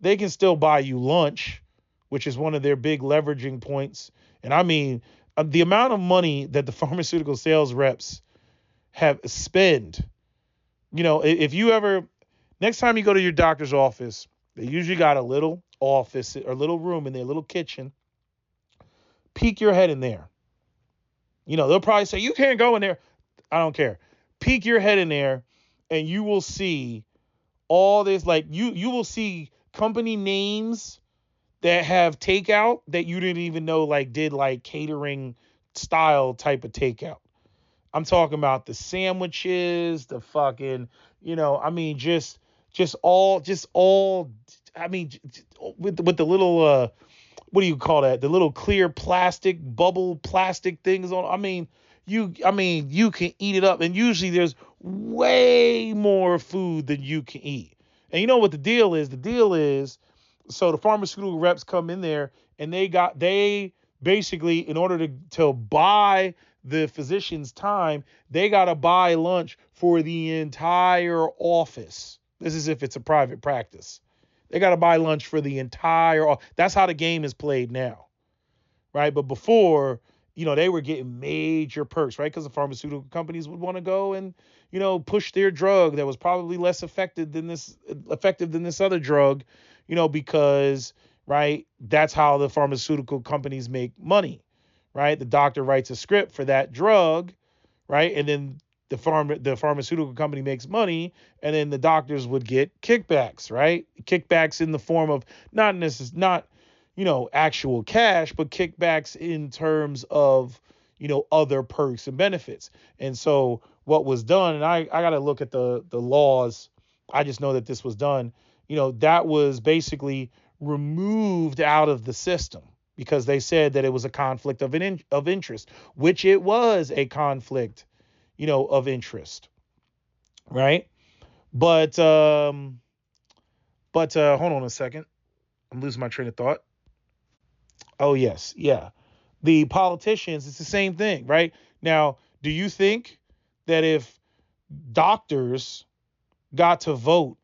they can still buy you lunch, which is one of their big leveraging points. And I mean, the amount of money that the pharmaceutical sales reps have spent, if you ever, next time you go to your doctor's office, they usually got a little office or little room in their little kitchen. Peek your head in there. They'll probably say, you can't go in there. I don't care. Peek your head in there and you will see all this, like you will see company names that have takeout that you didn't even know, like, did like catering style type of takeout. I'm talking about the sandwiches, the fucking, just all, with the little, what do you call that? The little clear plastic, bubble plastic things on. You can eat it up. And usually there's way more food than you can eat. And you know what the deal is? The deal is, so the pharmaceutical reps come in there and they basically, in order to buy the physician's time, they got to buy lunch for the entire office. This is if it's a private practice. They got to buy lunch for the entire. That's how the game is played now, right? But before, they were getting major perks, right? Because the pharmaceutical companies would want to go and, push their drug that was probably less effective than this other drug, because, right, that's how the pharmaceutical companies make money, right? The doctor writes a script for that drug, right? And then the pharmaceutical company makes money, and then the doctors would get kickbacks, right? Kickbacks in the form of not actual cash, but kickbacks in terms of, other perks and benefits. And so what was done, and I got to look at the laws. I just know that this was done, that was basically removed out of the system because they said that it was a conflict of interest, which it was a conflict, of interest, right? But hold on a second. I'm losing my train of thought. Oh, yes. Yeah. The politicians, it's the same thing, right? Now, do you think that if doctors got to vote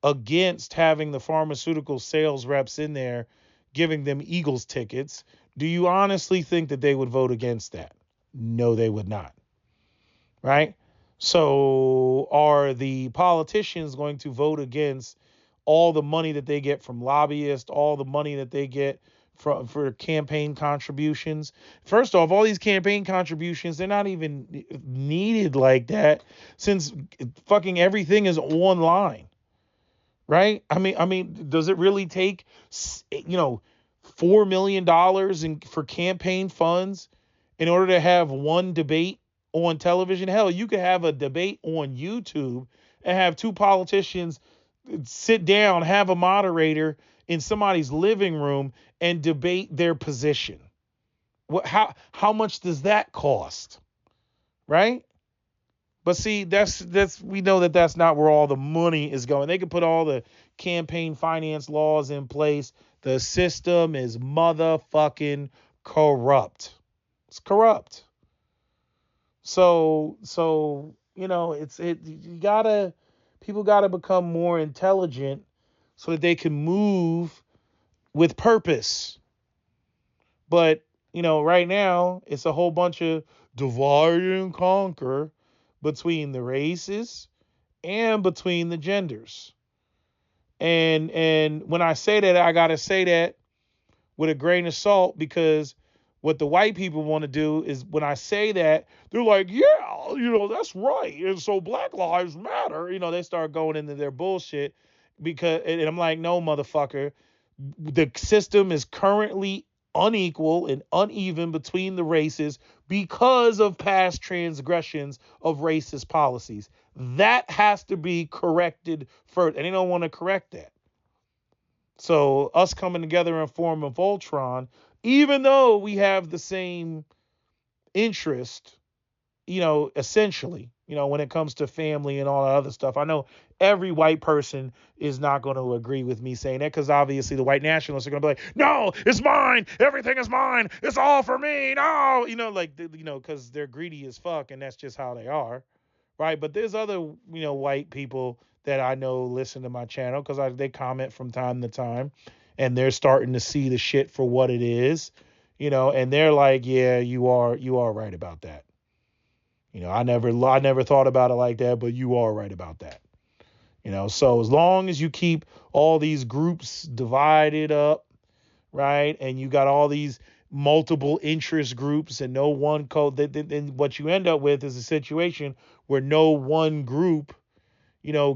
against having the pharmaceutical sales reps in there, giving them Eagles tickets, do you honestly think that they would vote against that? No, they would not. Right? So are the politicians going to vote against all the money that they get from lobbyists, all the money that they get for campaign contributions. First off, all these campaign contributions, they're not even needed like that since fucking everything is online, right? I mean, does it really take, $4 million for campaign funds in order to have one debate on television? Hell, you could have a debate on YouTube and have two politicians sit down, have a moderator in somebody's living room and debate their position. How much does that cost? Right? But see, that's we know that that's not where all the money is going. They can put all the campaign finance laws in place. The system is motherfucking corrupt. It's corrupt. So people gotta become more intelligent so that they can move with purpose. But right now it's a whole bunch of divide and conquer between the races and between the genders. And when I say that, I gotta say that with a grain of salt, because what the white people want to do is, when I say that, they're like, yeah, that's right. And so Black Lives Matter. They start going into their bullshit and I'm like, no, motherfucker. The system is currently unequal and uneven between the races because of past transgressions of racist policies. That has to be corrected first, and they don't want to correct that. So us coming together in form of Voltron, even though we have the same interest, essentially, when it comes to family and all that other stuff. I know every white person is not going to agree with me saying that, because obviously the white nationalists are going to be like, no, it's mine. Everything is mine. It's all for me. No, because they're greedy as fuck, and that's just how they are. Right. But there's other, white people that I know listen to my channel because they comment from time to time, and they're starting to see the shit for what it is, and they're like, yeah, you are right about that. I never thought about it like that, but you are right about that. So as long as you keep all these groups divided up, right, and you got all these multiple interest groups and no one code, then what you end up with is a situation where no one group,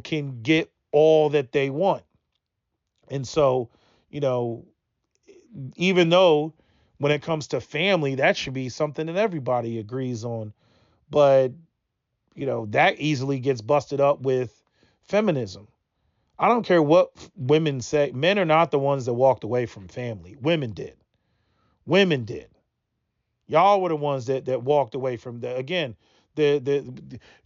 can get all that they want. And so, even though when it comes to family, that should be something that everybody agrees on, but that easily gets busted up with feminism. I don't care what women say. Men are not the ones that walked away from family. Women did. Y'all were the ones that walked away from the, again,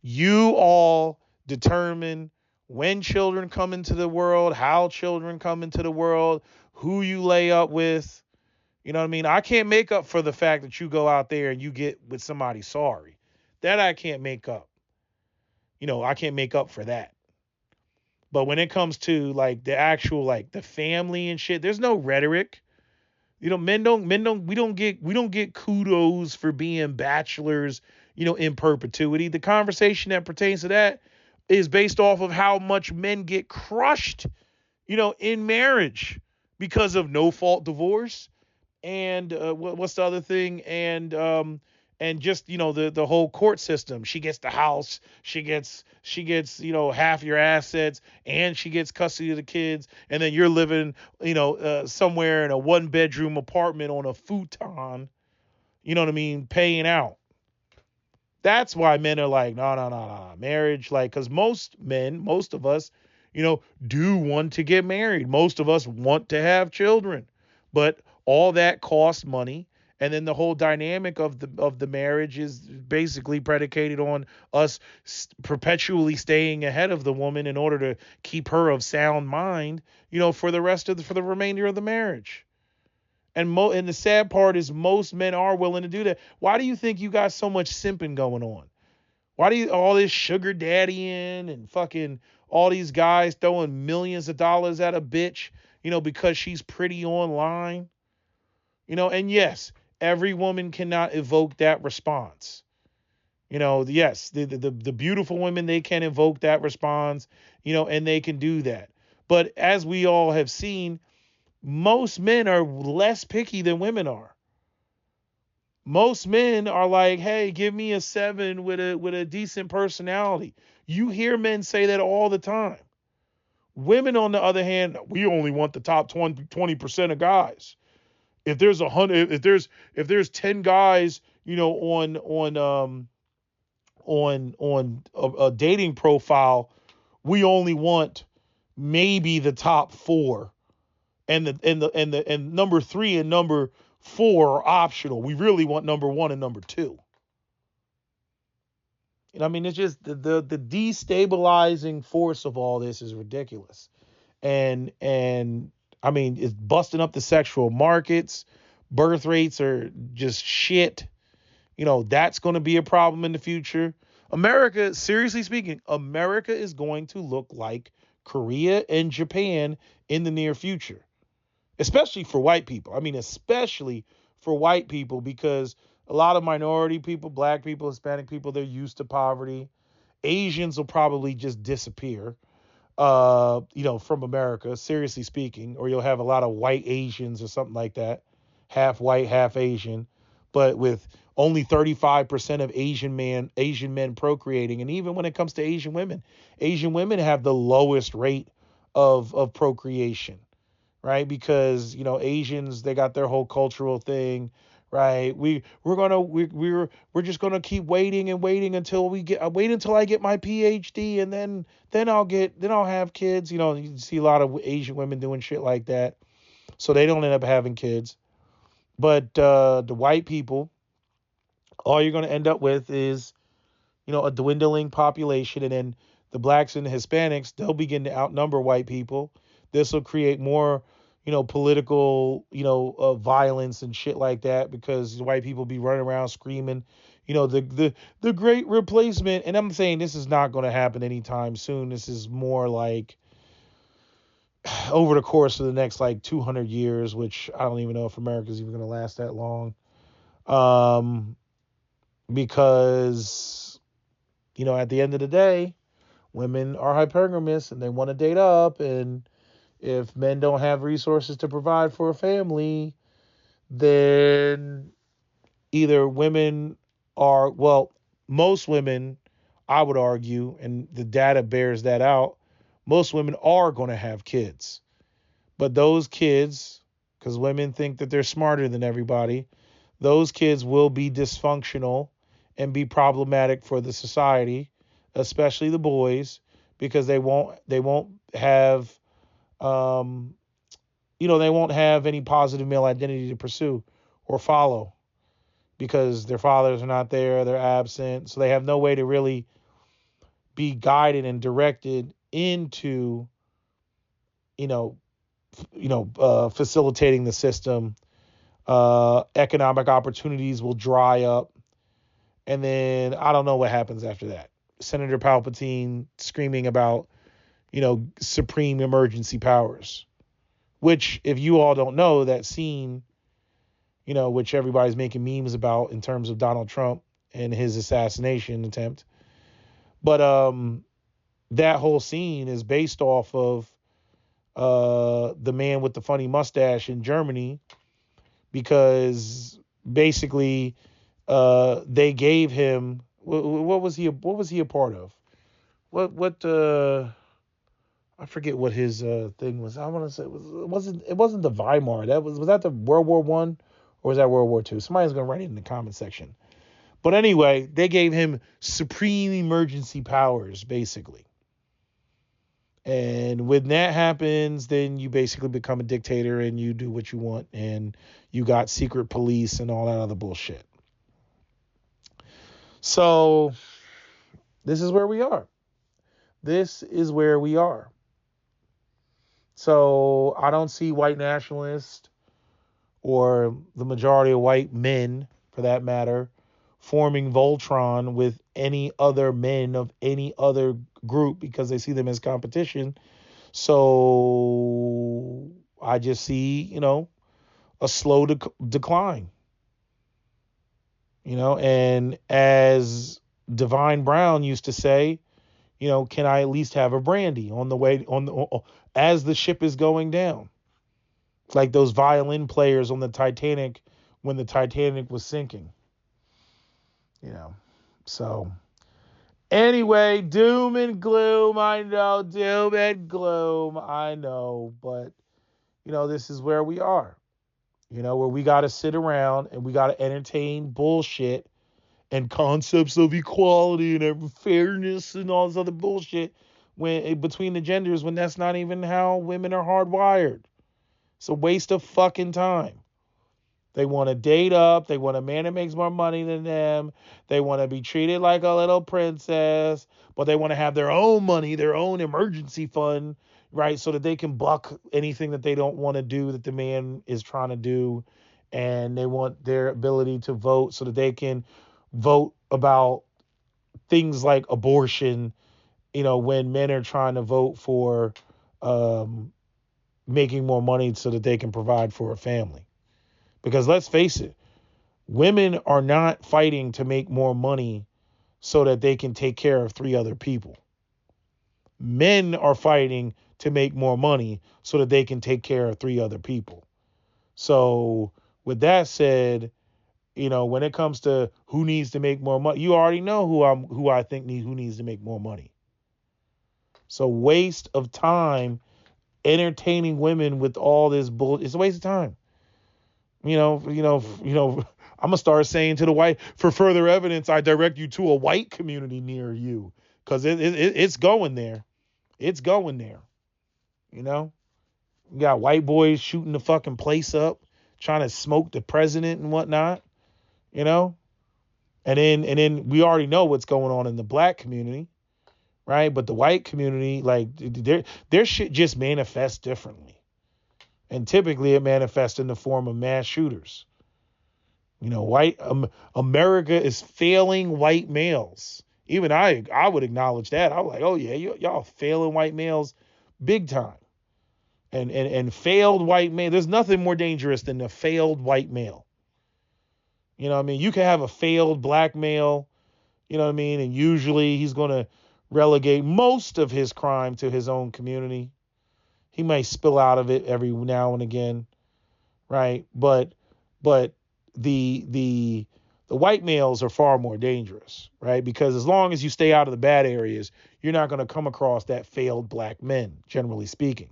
you all determine when children come into the world, how children come into the world, who you lay up with. You know what I mean? I can't make up for the fact that you go out there and you get with somebody sorry. That I can't make up. I can't make up for that. But when it comes to like the actual, like the family and shit, there's no rhetoric. We don't get kudos for being bachelors, in perpetuity. The conversation that pertains to that is based off of how much men get crushed, in marriage because of no fault divorce. And what's the other thing? And just, the whole court system. She gets the house, she gets half your assets, and she gets custody of the kids, and then you're living somewhere in a 1-bedroom apartment on a futon, what I mean, paying out. That's why men are like, no, marriage, like, because most of us, do want to get married. Most of us want to have children, but all that costs money. And then the whole dynamic of the marriage is basically predicated on us perpetually staying ahead of the woman in order to keep her of sound mind, for the remainder of the marriage. And the sad part is most men are willing to do that. Why do you think you got so much simping going on? Why do you all this sugar daddying and fucking all these guys throwing millions of dollars at a bitch, because she's pretty online? And yes, every woman cannot evoke that response. Yes, the beautiful women, they can evoke that response, and they can do that. But as we all have seen, most men are less picky than women are. Most men are like, hey, give me a 7 with a decent personality. You hear men say that all the time. Women, on the other hand, we only want the top 20% of guys. If there's 100, if there's 10 guys, on a dating profile, we only want maybe the top 4, and number 3 and number 4 are optional. We really want number 1 and number 2. I mean, it's just the destabilizing force of all this is ridiculous. And I mean, it's busting up the sexual markets. Birth rates are just shit. That's going to be a problem in the future. America, seriously speaking, America is going to look like Korea and Japan in the near future, especially for white people. I mean, especially for white people, because a lot of minority people, black people, Hispanic people, they're used to poverty. Asians will probably just disappear, from America, seriously speaking, or you'll have a lot of white Asians or something like that, half white, half Asian, but with only 35% of Asian men procreating. And even when it comes to Asian women have the lowest rate of procreation, right? Because, Asians, they got their whole cultural thing, right? We're just gonna keep waiting and waiting until wait until I get my PhD, and then I'll have kids. You see a lot of Asian women doing shit like that, so they don't end up having kids. But the white people, all you're gonna end up with is, a dwindling population, and then the blacks and the Hispanics, they'll begin to outnumber white people. This will create more, political, violence and shit like that, because white people be running around screaming, the great replacement. And I'm saying this is not going to happen anytime soon. This is more like over the course of the next like 200 years, which I don't even know if America's even going to last that long. Because, at the end of the day, women are hypergamous and they want to date up. And if men don't have resources to provide for a family, then either women are, well, most women, I would argue, and the data bears that out, most women are going to have kids. But those kids, because women think that they're smarter than everybody, those kids will be dysfunctional and be problematic for the society, especially the boys, because they won't have they won't have any positive male identity to pursue or follow, because their fathers are not there, they're absent, so they have no way to really be guided and directed into facilitating the system. Economic opportunities will dry up, and then I don't know what happens after that. Senator Palpatine screaming about, supreme emergency powers, which, if you all don't know, that scene, which everybody's making memes about in terms of Donald Trump and his assassination attempt. But that whole scene is based off of the man with the funny mustache in Germany, because basically they gave him, what was he a part of? I forget what his thing was. I want to say it wasn't the Weimar. Was that the World War I, or was that World War II? Somebody's gonna write it in the comment section. But anyway, they gave him supreme emergency powers, basically. And when that happens, then you basically become a dictator and you do what you want, and you got secret police and all that other bullshit. So this is where we are. So I don't see white nationalists, or the majority of white men, for that matter, forming Voltron with any other men of any other group, because they see them as competition. So I just see, a slow decline. And as Divine Brown used to say, can I at least have a brandy on the way as the ship is going down? like those violin players on the Titanic when the Titanic was sinking. You know, so anyway, doom and gloom. I know, doom and gloom. I know, but this is where we are. Where we got to sit around and we got to entertain bullshit and concepts of equality and fairness and all this other bullshit between the genders when that's not even how women are hardwired. It's a waste of fucking time. They want to date up. They want a man that makes more money than them. They want to be treated like a little princess, but they want to have their own money, their own emergency fund, right? So that they can buck anything that they don't want to do that the man is trying to do. And they want their ability to vote so that they can vote about things like abortion, when men are trying to vote for making more money so that they can provide for a family. Because let's face it, women are not fighting to make more money so that they can take care of 3 other people. Men are fighting to make more money so that they can take care of 3 other people. So with that said, when it comes to who needs to make more money, you already know who I think who needs to make more money. So waste of time entertaining women with all this bull. It's a waste of time. I'm gonna start saying to the white, for further evidence, I direct you to a white community near you, because it's going there. It's going there. You got white boys shooting the fucking place up, trying to smoke the president and whatnot. And then we already know what's going on in the black community, right? But the white community, like their shit just manifests differently. And typically it manifests in the form of mass shooters. America is failing white males. Even I would acknowledge that. I was like, oh yeah, y'all failing white males big time. And failed white male. There's nothing more dangerous than a failed white male. You can have a failed black male, and usually he's going to relegate most of his crime to his own community. He might spill out of it every now and again, right? But the white males are far more dangerous, right? Because as long as you stay out of the bad areas, you're not going to come across that failed black men, generally speaking.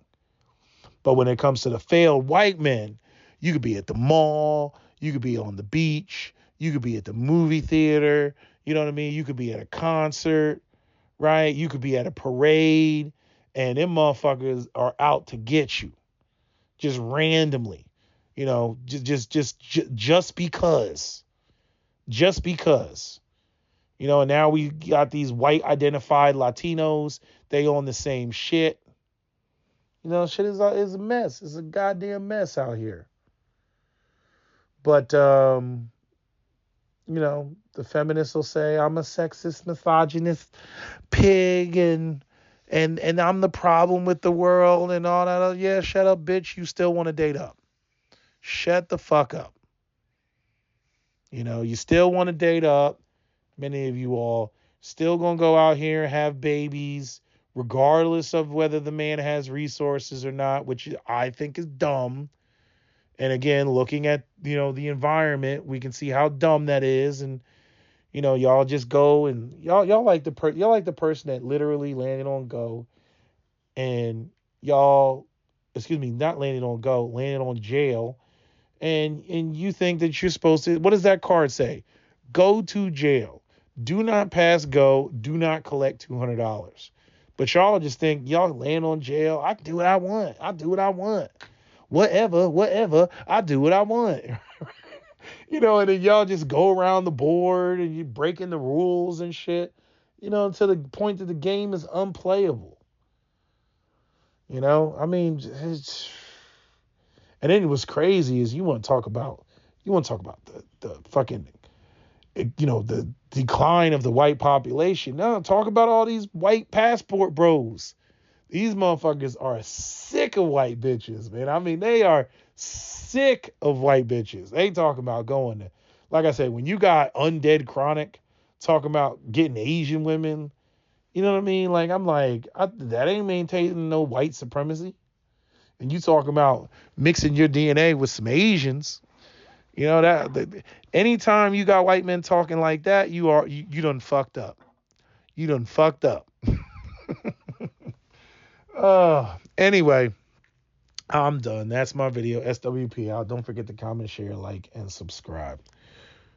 But when it comes to the failed white men, you could be at the mall, you could be on the beach, you could be at the movie theater, you know what I mean? You could be at a concert, right? You could be at a parade, and them motherfuckers are out to get you, just randomly, just because, and now we got these white identified Latinos, they on the same shit. Shit is a mess. It's a goddamn mess out here. But the feminists will say I'm a sexist, misogynist pig, and I'm the problem with the world and all that. Yeah, shut up, bitch. You still want to date up. Shut the fuck up. You still want to date up. Many of you all still going to go out here and have babies, regardless of whether the man has resources or not, which I think is dumb. And again, looking at, the environment, we can see how dumb that is. And, y'all just go and y'all like the person that literally landed on go, and not landed on go, landed on jail. And you think that you're supposed to, what does that card say? Go to jail. Do not pass go. Do not collect $200. But y'all just think y'all land on jail. I can do what I want. Whatever. I do what I want. And then y'all just go around the board and you breaking the rules and shit, to the point that the game is unplayable. I mean, and then what's crazy is you want to talk about the fucking, the decline of the white population. No, talk about all these white passport bros. These motherfuckers are sick of white bitches, man. I mean, they are sick of white bitches. They talking about going to, like I said, when you got Undead Chronic talking about getting Asian women, you know what I mean? Like, I'm like, that ain't maintaining no white supremacy. And you talking about mixing your DNA with some Asians. You know anytime you got white men talking like that, you done fucked up. You done fucked up. Anyway, I'm done. That's my video. SWP out. Don't forget to comment, share, like, and subscribe.